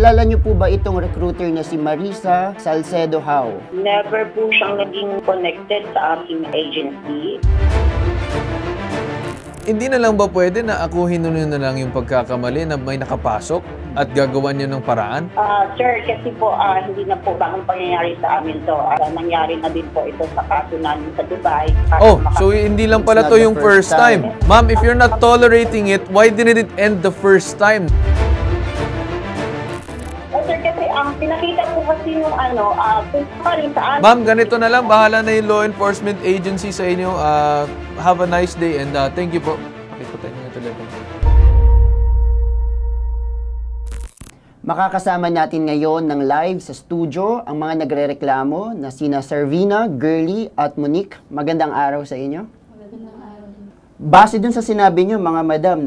Kilala niyo po ba itong recruiter na si Marisa Salcedo How? Never po siyang naging connected sa aking agency. Hindi na lang ba pwede na akuhin nyo na lang yung pagkakamali na may nakapasok at gagawa nyo ng paraan? Sir, kasi po hindi na po bagong pangyayari sa amin to. Nangyari na din po ito sa kaso namin sa Dubai. Oh, so hindi lang pala to yung first time. Ma'am, if you're not tolerating it, why didn't it end the first time? Sir, kasi ang pinakita po kasi yung kung saan sa amin. Ma'am, ganito na lang. Bahala na yung law enforcement agency sa inyo. Have a nice day and thank you po. Pakiputay nyo yung telephone. Makakasama natin ngayon ng live sa studio ang mga nagrereklamo na sina Servina, Girly at Monique. Magandang araw sa inyo. Magandang araw. Base dun sa sinabi nyo mga madam,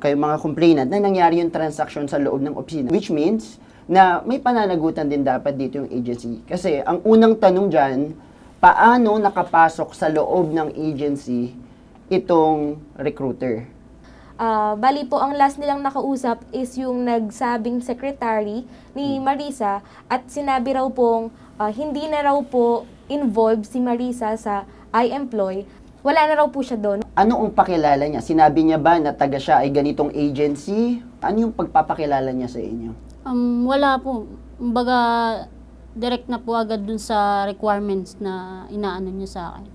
kayo mga complainant, na nangyari yung transaction sa loob ng opisina. Which means na may pananagutan din dapat dito yung agency. Kasi ang unang tanong dyan, paano nakapasok sa loob ng agency itong recruiter? Bali po, ang last nilang nakausap is yung nagsabing secretary ni Marisa at sinabi raw pong hindi na raw po involved si Marisa sa I-employ. Wala na raw po siya doon. Ano ang pakilala niya? Sinabi niya ba na taga siya ay ganitong agency? Ano yung pagpapakilala niya sa inyo? Wala po. Kumbaga, direct na po agad dun sa requirements na inaano niya sa akin.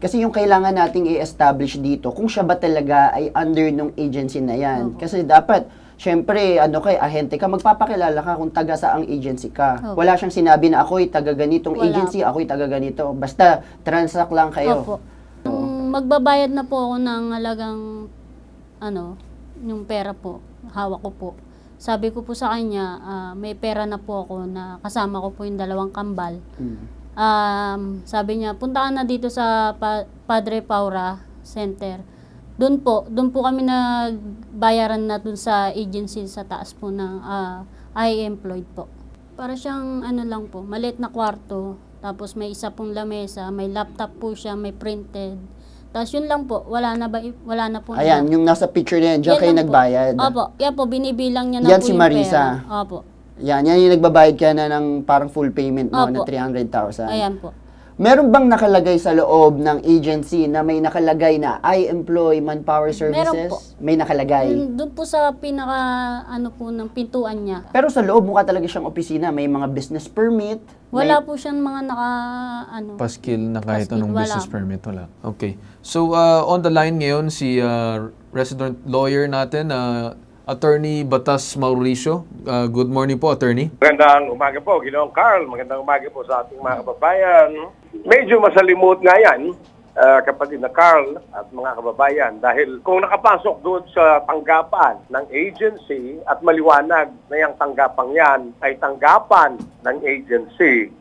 Kasi yung kailangan nating i-establish dito, kung siya ba talaga ay under nung agency na yan. Kasi dapat, syempre, ahente ka, magpapakilala ka kung taga saang agency ka. Wala siyang sinabi na ako'y taga ganitong agency, ako'y taga ganito. Basta, transact lang kayo. Opo. Magbabayad na po ako ng halagang, yung pera po, hawak ko po. Sabi ko po sa kanya, may pera na po ako na kasama ko po yung 2 kambal. Sabi niya, puntaan na dito sa Padre Paura Center. Doon po kami nagbayaran na doon sa agency sa taas po ng I-employed po. Para siyang lang po, maliit na kwarto, tapos may isa pong lamesa, may laptop po siya, may printed. Tapos yun lang po, wala na po. Ayan, yung nasa picture na yan, diyan kayo nagbayad. Opo, yan po, binibilang niya na yan po si yung Marisa. pera. Opo. Yan yung nagbabayad ka na ng parang full payment mo na 300,000. Ayan po. Meron bang nakalagay sa loob ng agency na may nakalagay na I employ manpower services? Meron po. May nakalagay? Doon po sa pinaka, ng pintuan niya. Pero sa loob mukha talaga siyang opisina. May mga business permit. Wala po siyang mga Paskil na kahit paskil, anong wala. business permit, wala. Okay. So, on the line ngayon, si resident lawyer natin, Attorney Batas Mauricio. Good morning po, Attorney. Magandang umaga po, Ginoong Carl. Magandang umaga po sa ating mga kababayan. Medyo masalimut nga yan, kapatid na Carl at mga kababayan. Dahil kung nakapasok doon sa tanggapan ng agency at maliwanag na yung tanggapang yan ay tanggapan ng agency,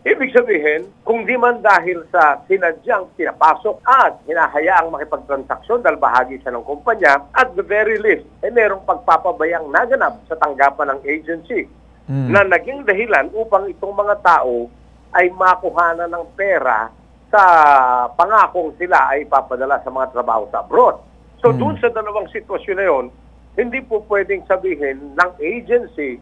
ibig sabihin, kung di man dahil sa sinadyang pinapasok at hinahayaang makipagtransaksyon dahil bahagi siya ng kumpanya, at the very least, merong pagpapabayang naganap sa tanggapan ng agency na naging dahilan upang itong mga tao ay makuhanan ng pera sa pangakong sila ay papadala sa mga trabaho sa abroad. So doon sa dalawang sitwasyon na yun, hindi po pwedeng sabihin ng agency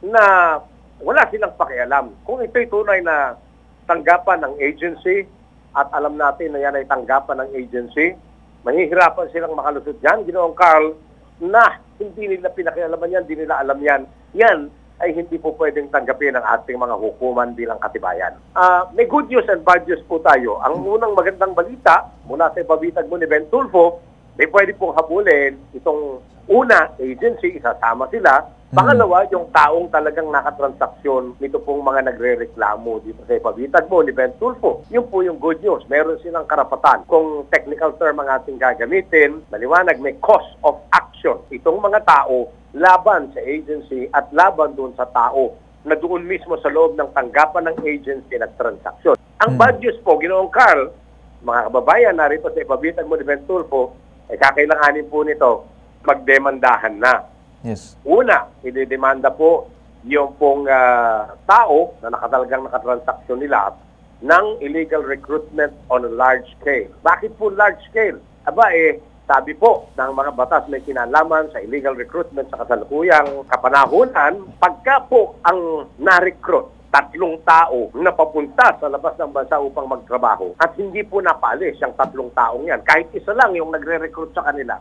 na wala silang pakialam. Kung ito'y tunay na tanggapan ng agency at alam natin na yan ay tanggapan ng agency, mahihirapan silang makalusot yan, Ginoong Carl, na hindi nila pinakialaman yan, hindi nila alam yan. Yan ay hindi po pwedeng tanggapin ng ating mga hukuman bilang katibayan. May good news and bad news po tayo. Ang unang magandang balita mula sa ipabitag mo ni Ben Tulfo, may pwede pong habulin itong una, agency, isasama sila. Pangalawa, yung taong talagang nakatransaksyon nito pong mga nagre-reklamo dito sa ipabitag mo ni Ben Tulfo. Yun po yung good news. Meron silang karapatan. Kung technical term ang ating gagamitin, maliwanag, may cause of action. Itong mga tao laban sa agency at laban doon sa tao na doon mismo sa loob ng tanggapan ng agency nagtransaksyon. Ang bad news po, Ginoong Carl, mga kababayan, narito sa ipabitag mo ni Ben Tulfo, kakailanganin po nito magdemandahan na. Yes. Una, idedemanda po yung pong tao na nakatransaksyon nila ng illegal recruitment on a large scale. Bakit po large scale? Aba Sabi po ng mga batas may kinalaman sa illegal recruitment sa kasalukuyang kapanahunan, pagka po ang na-recruit 3 tao na papunta sa labas ng bansa upang magtrabaho at hindi po napalis yung 3 taong yan, kahit isa lang yung nagre-recruit sa kanila,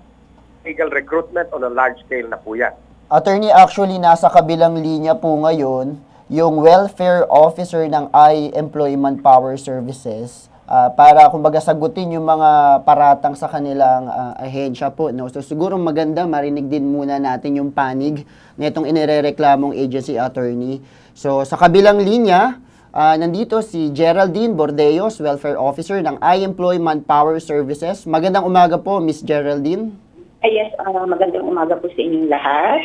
illegal recruitment on a large scale na po yan. Attorney, actually nasa kabilang linya po ngayon yung welfare officer ng I-Employment Power Services para kumbaga sagutin yung mga paratang sa kanilang ahensya po, no? So siguro maganda marinig din muna natin yung panig na itong inirereklamong agency, attorney. So sa kabilang linya, nandito si Geraldine Bordeos, welfare officer ng I-Employment Power Services. Magandang umaga po, Miss Geraldine. Yes, magandang umaga po sa inyong lahat.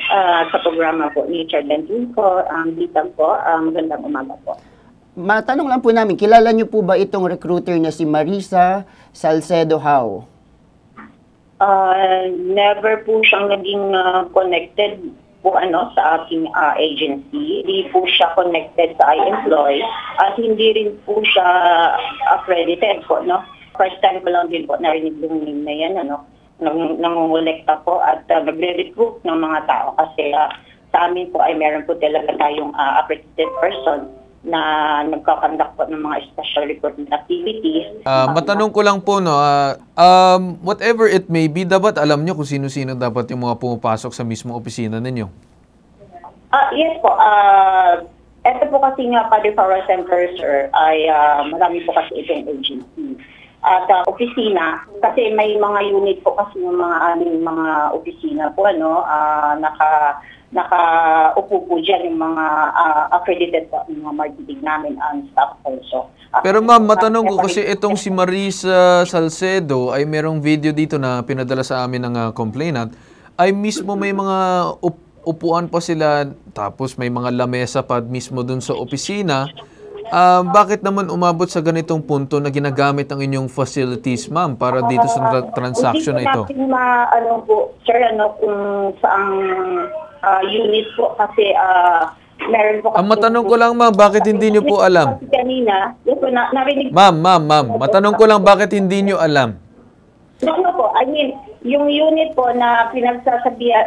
Sa programa po ni Geraldine ko, Bitag po, magandang umaga po. Matanong lang po namin, kilala niyo po ba itong recruiter na si Marisa Salcedo How? Never po siyang naging connected po sa ating agency. Hindi po siya connected sa I-Employ at hindi rin po siya accredited po, no? First time ko lang din po narinig yung name na yan, nangungulekta po at nagre-recruit ng mga tao kasi sa amin po ay meron po talaga tayong accredited person na nagkakandak po ng mga special recruitment activities. Matanong ko lang po, no, whatever it may be, dapat alam nyo kung sino-sino dapat yung mga pumapasok sa mismong opisina ninyo? Yes po. Ito po kasi nga, Padre Power Center, sir, ay marami po kasi itong agency. At opisina, kasi may mga unit po kasi yung mga aming mga opisina po, nakaupo po dyan yung mga accredited po, yung mga marketing namin and staff also. Pero ma'am, matanong ko kasi itong si Marisa Salcedo ay merong video dito na pinadala sa amin ng complainant, ay mismo may mga upuan pa sila, tapos may mga lamesa pa mismo dun sa opisina. Bakit naman umabot sa ganitong punto na ginagamit ang inyong facilities, ma'am, para dito sa transaction na ito? Hindi natin po, sir, kung saang unit po kasi meron po kasi... Ang matanong ko lang, ma'am, bakit hindi nyo po alam? Kanina, narinig... Ma'am, matanong ko lang, bakit hindi nyo alam? No po, I mean, yung unit po na pinagsasabi,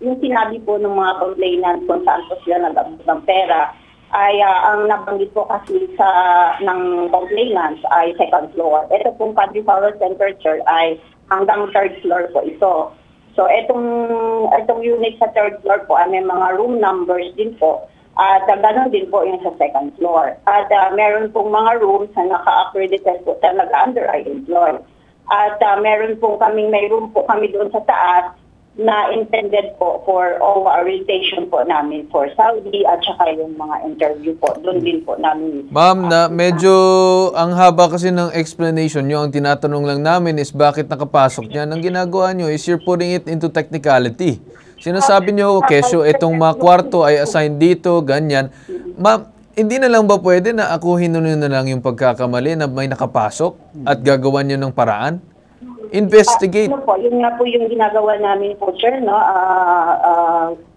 yung sinabi po ng mga complainant kung saan po sila nag-abot ng pera, ay ang nabanggit po kasi ng complainants ay second floor. Ito pong Padre Power Center, sir, ay hanggang third floor po ito. So itong unit sa third floor po ay may mga room numbers din po. At ganoon din po yung sa second floor. At meron pong mga rooms na naka-accredited po talaga under I-Employ. At meron pong may room po kami doon sa taas na intended po for all orientation po namin for Saudi at saka yung mga interview po. Doon din po namin. Ma'am, medyo ang haba kasi ng explanation nyo. Ang tinatanong lang namin is bakit nakapasok niyan. Ang ginagawa nyo is you're putting it into technicality. Sinasabi nyo, kesyo itong mga kwarto ay assigned dito, ganyan. Ma'am, hindi na lang ba pwede na akuhin nyo na lang yung pagkakamali na may nakapasok at gagawan nyo ng paraan? Investigate. Yun nga po yung ginagawa namin po, sir, no?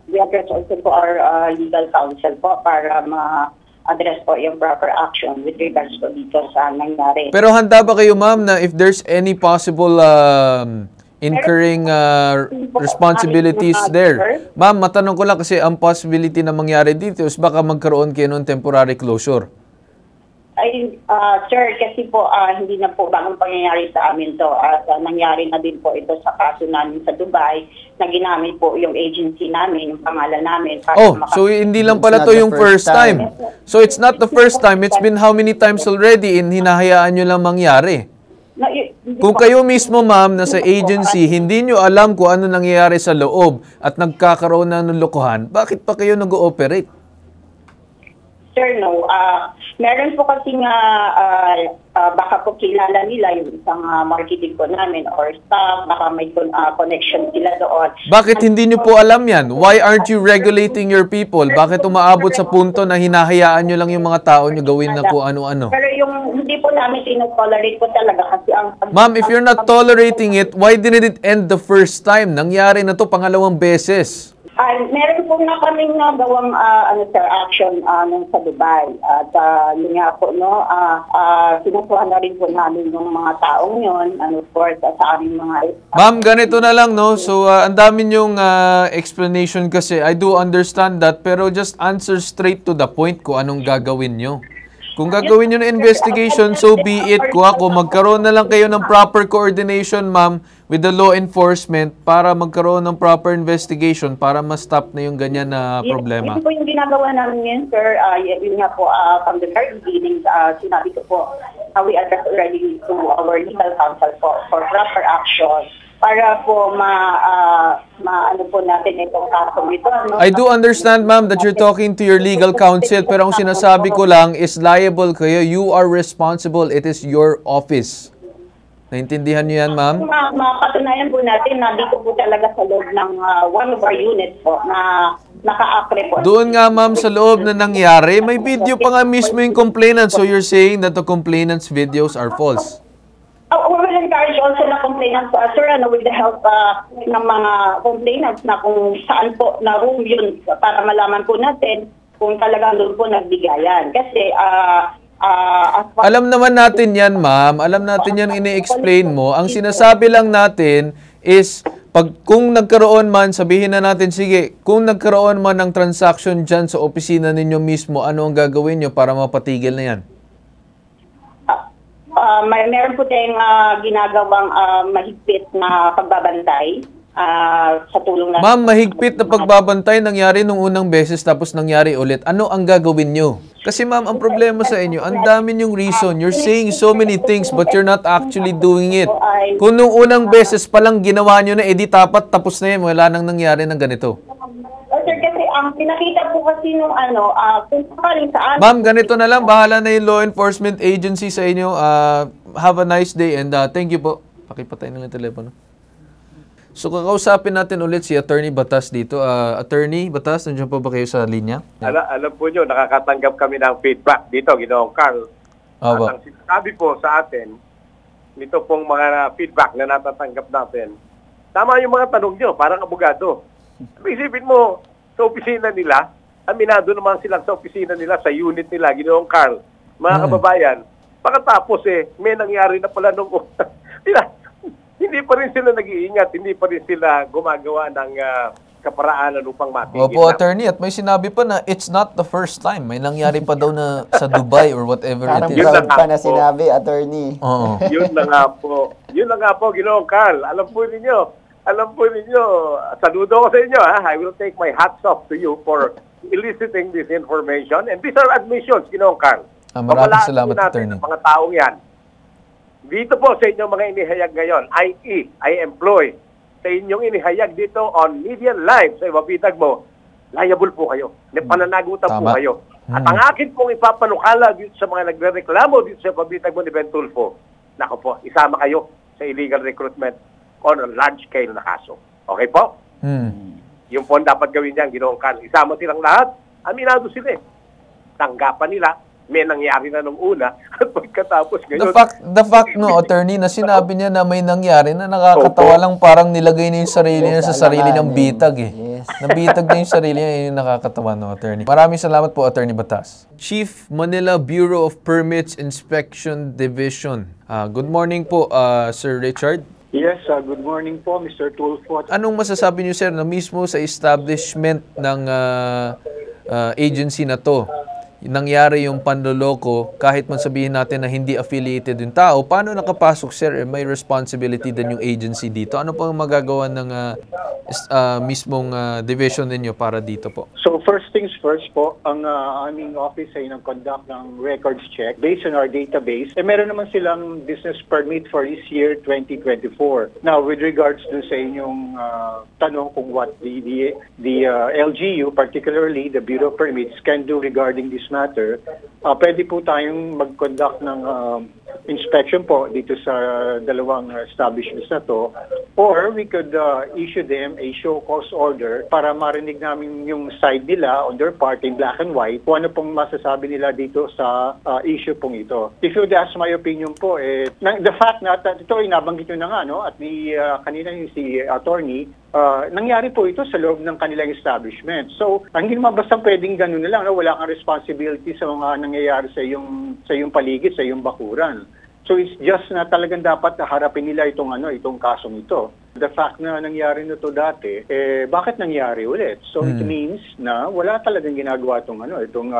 We address also po our legal counsel po para ma-address po yung proper action with regards po dito sa nangyari. Pero handa ba kayo, ma'am, na if there's any possible incurring responsibilities there? Ma'am, matanong ko lang kasi ang possibility na mangyari dito is baka magkaroon kayo ng temporary closure. Ay, sir, kasi po hindi na po bagong pangyayari sa amin to. At nangyari na din po ito sa kaso namin sa Dubai na ginamit po yung agency namin, yung pangalan namin. So hindi lang pala to yung first time. So it's not the first time. It's been how many times already in hinahayaan nyo lang mangyari? Kung kayo mismo, ma'am, na sa agency, hindi nyo alam kung ano nangyayari sa loob at nagkakaroon na ng lokohan, bakit pa kayo nag-ooperate? Sir, no. Meron po kasi nga, baka po kilala nila yung isang marketing po namin or staff, baka may connection sila doon. Bakit hindi nyo po alam yan? Why aren't you regulating your people? Bakit umaabot sa punto na hinahayaan nyo lang yung mga tao nyo gawin na kung ano-ano? Pero yung hindi po namin tinotolerate po talaga kasi ang... Ma'am, if you're not tolerating it, why didn't it end the first time? Nangyari na to pangalawang beses. Meron po na kaming nagawang action nung sa Dubai. At yun nga po, no, sinukuha na rin po namin yung mga taong yun, and of course, sa aming mga... Ma'am, ganito na lang, no? So, ang dami yung explanation kasi. I do understand that, pero just answer straight to the point kung anong gagawin nyo. Kung gagawin nyo na investigation, so be it. Kung ako, magkaroon na lang kayo ng proper coordination, ma'am, with the law enforcement para magkaroon ng proper investigation para ma-stop na yung ganyan na problema. Yun po yung ginagawa namin yun, sir. Yun nga po, from the very beginning, sinabi ko po, we address already to our legal counsel for proper action para po ano po natin itong kaso ito. No? I do understand, ma'am, that you're talking to your legal counsel, pero ang sinasabi ko lang is liable kayo. You are responsible. It is your office. Naintindihan niyo yan, ma'am? Makapatunayan po natin na dito po talaga sa loob ng one of our units po na naka-akre po. Doon nga, ma'am, sa loob na nangyari, may video pa nga mismo yung complainant. So you're saying that the complainant's videos are false? We will encourage also na complainants, sir, with the help ng mga complainants na kung saan po na room yun para malaman po natin kung talagang doon po nagbigayan. Kasi, alam naman natin yan, ma'am. Alam natin yan, ini-explain mo. Ang sinasabi lang natin is, kung nagkaroon man, sabihin na natin, sige, kung nagkaroon man ng transaction dyan sa opisina ninyo mismo, ano ang gagawin nyo para mapatigil na yan? Meron po tayong ginagawang mahigpit na pagbabantay sa tulong natin. Ma'am, mahigpit na pagbabantay nangyari nung unang beses tapos nangyari ulit. Ano ang gagawin nyo? Kasi ma'am, ang problema sa inyo, ang dami yung reason. You're saying so many things but you're not actually doing it. Kung nung unang beses palang ginawa nyo na, edi dapat tapos na yan. Wala nang nangyari ng ganito. Sir, kasi ang pinakita po kasi nung kung sakaling saan... Ma'am, ganito na lang. Bahala na yung law enforcement agency sa inyo. Have a nice day and thank you po. Pakipatay na lang yung telepono. So, kakausapin natin ulit si Attorney Batas dito. Attorney Batas, nandiyan po ba kayo sa linya? Alam po nyo, nakakatanggap kami ng feedback dito, Ginoong Carl. At ang sinasabi po sa atin, nito pong mga feedback na natatanggap natin, tama yung mga tanong nyo, parang abogado. Isipin mo, sa opisina nila, aminado naman silang sa opisina nila, sa unit nila, Ginoong Carl. Mga kababayan, pagkatapos may nangyari na pala nung hindi pa rin sila nag-iingat, hindi pa rin sila gumagawa ng kaparaanan upang matigil. Opo, attorney, at may sinabi pa na it's not the first time. May nangyari pa daw na sa Dubai or whatever it is. Parang proud pa na sinabi, attorney. Oo. Yun na nga po. Yun na nga po, Ginoong Carl. Alam po ninyo, saludo ko sa inyo. I will take my hats off to you for eliciting this information. And these are admissions, Ginoong Carl. Maraming salamat, attorney. Mga taong yan. Dito po sa inyong mga inihayag ngayon, i.e., I employ, sa inyong inihayag dito on media live sa Ibabitag mo, liable po kayo. Pananagutan po kayo. At ang akin pong ipapanukala dito sa mga nagre-reklamo dito sa Ibabitag mo ni Ben Tulfo, nako po, isama kayo sa illegal recruitment on a large scale na kaso. Okay po? Yung po dapat gawin niyan, Ginoong Carl. Isama silang lahat, aminado sila tanggapan nila, may nangyari na nung una at pagkatapos ngayon. The fact no, attorney, na sinabi niya na may nangyari na nakakatawa lang, parang nilagay niya yung sarili niya sa sarili ng bitag Yes. Nabitag na yung sarili niya, yung nakakatawa, no, attorney. Maraming salamat po, Attorney Batas. Chief, Manila Bureau of Permits Inspection Division. Good morning po, Sir Richard. Yes, good morning po, Mr. Tulfo. Anong masasabi niyo, sir, na mismo sa establishment ng agency na to, nangyari yung panloloko, kahit man sabihin natin na hindi affiliated yung tao, paano nakapasok, sir? May responsibility din yung agency dito. Ano pang magagawa ng mismong division ninyo para dito po? So first things first po, ang aming office ay nag-conduct ng records check based on our database. Meron naman silang business permit for this year, 2024. Now, with regards to sa inyong tanong kung what the LGU, particularly the Bureau of Permits, can do regarding this matter, pwede po tayong mag-conduct ng inspection po dito sa dalawang establishments na to Or we could issue them a show cause order para marinig namin yung side nila on their part in black and white kung ano pong masasabi nila dito sa issue pong ito. If you'd ask my opinion po, the fact na ito ay nabanggit nyo na nga, no? At kanina yung si attorney, nangyari po ito sa loob ng kanilang establishment. So, hindi naman basta pwedeng ganun na lang, no? Wala kang responsibility sa mga nangyayari sa iyong paligid, sa iyong bakuran. So it's just na talagang dapat harapin nila itong kasong ito. The fact na nangyari na to dati, bakit nangyari ulit? So it means na wala talagang ginagawa itong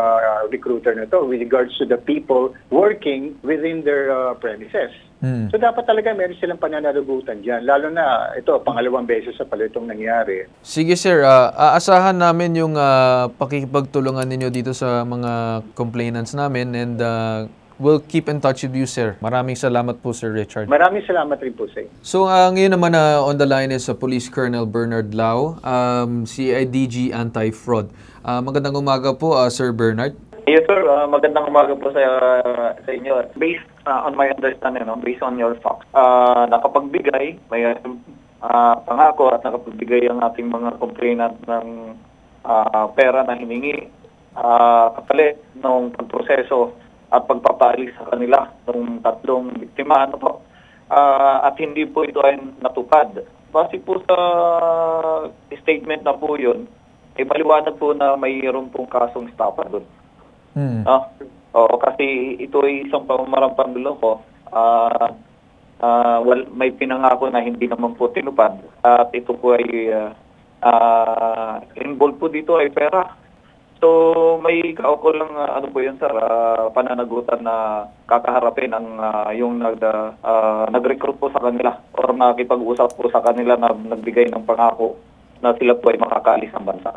recruiter na to with regards to the people working within their premises. So dapat talaga meron silang pananagutan dyan. Lalo na ito, pangalawang beses sa pala itong nangyari. Sige sir, aasahan namin yung pakikipagtulungan ninyo dito sa mga complainants namin and we'll keep in touch with you, sir. Maraming salamat po, Sir Richard. Maraming salamat rin po, sir. So, ngayon naman on the line is Police Colonel Bernard Lau, CIDG Anti-Fraud. Magandang umaga po, Sir Bernard. Yes, sir. Magandang umaga po sa inyo. Based on my understanding, based on your facts, nakapagbigay, may pangako at nakapagbigay ang ating mga complainant ng pera na hiningi kapalit ng pagproseso at pagpapaalis sa kanila ng tatlong biktima at hindi po ito ay natupad. Base po sa statement na po yun, maliwanag po na mayroon pong kasong estafa doon. Kasi ito ay isang pamamarampang loko. May pinangako na hindi naman po tinupad at ito po ay involved po dito ay pera. So may kaukulang po yun sir, pananagutan na kakaharapin ang yung nag-recruit po sa kanila or nakipag-usap po sa kanila na nagbigay ng pangako na sila po ay makakaalis ng bansa.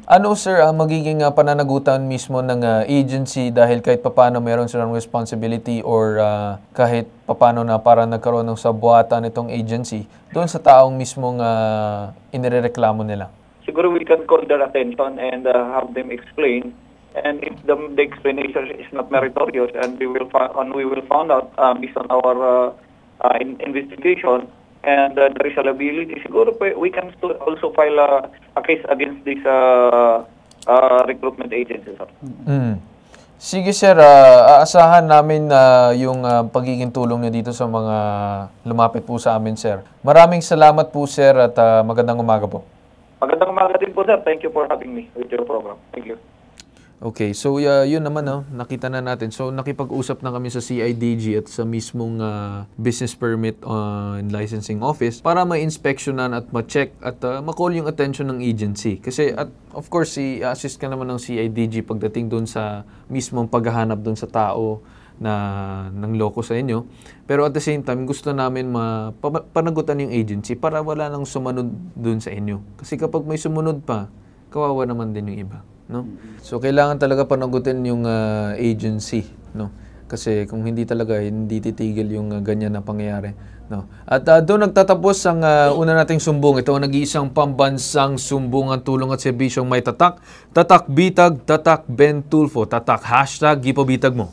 Ano sir magiging pananagutan mismo ng agency dahil kahit papano meron silang responsibility or kahit papano na para nagkaroon ng sabuatan itong agency doon sa taong mismong inirereklamo nila? Siguro we can call their attention and have them explain. And if the explanation is not meritorious, and we will find out based on our investigation and the reasonability, siguro we can also file a case against this recruitment agency. Sige sir, aasahan namin yung pagiging tulong niyo dito sa mga lumapit po sa amin sir. Maraming salamat po sir at magandang umaga po. Magandang umaga din po, sir. Thank you for having me with your program. Thank you. Okay, so yun naman, nakita na natin. So nakipag-usap na kami sa CIDG at sa mismong business permit and licensing office para ma-inspectionan at ma-check at ma-call yung attention ng agency. Kasi at of course, i-assist ka naman ng CIDG pagdating doon sa mismong paghahanap doon sa tao na ng loko sa inyo. Pero at the same time, gusto namin panagutan yung agency para wala nang sumunod dun sa inyo. Kasi kapag may sumunod pa, kawawa naman din yung iba. No? So, kailangan talaga panagutin yung agency. No? Kasi kung hindi talaga, hindi titigil yung ganyan na pangyayari. No? At doon nagtatapos ang una nating sumbong. Ito ang nag-iisang pambansang sumbungan tulong at serbisyong may tatak. Tatak Bitag, Tatak Ben Tulfo. Tatak #Gipabitag mo.